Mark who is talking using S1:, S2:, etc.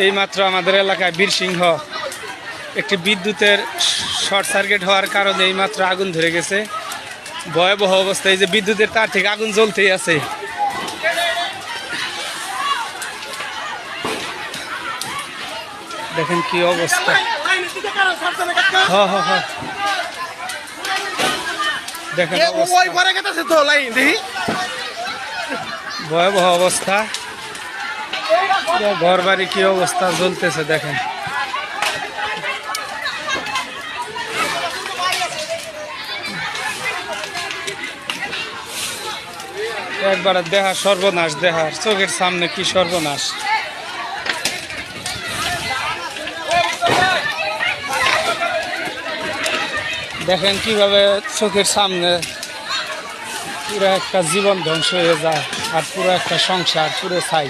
S1: এইমাত্র আমাদের এলাকায় বীরসিংহ একটি বিদ্যুতের শর্ট সার্কিট হওয়ার কারণে এইমাত্র আগুন ধরে গেছে। ভয়াবহ অবস্থায় যে বিদ্যুতের তার থেকে আগুন জ্বলতেই আছে। দেখেন কি অবস্থা। দেখেন ভয়াবহ অবস্থা, ঘর বাড়ি কি অবস্থা জ্বলতেছে দেখেন। একবার দেহার সর্বনাশ, দেহার চোখের সামনে কি সর্বনাশ। দেখেন কিভাবে চোখের সামনে পুরো একটা জীবন ধ্বংস হয়ে যায়, আর পুরো একটা সংসার পুরো ছাই।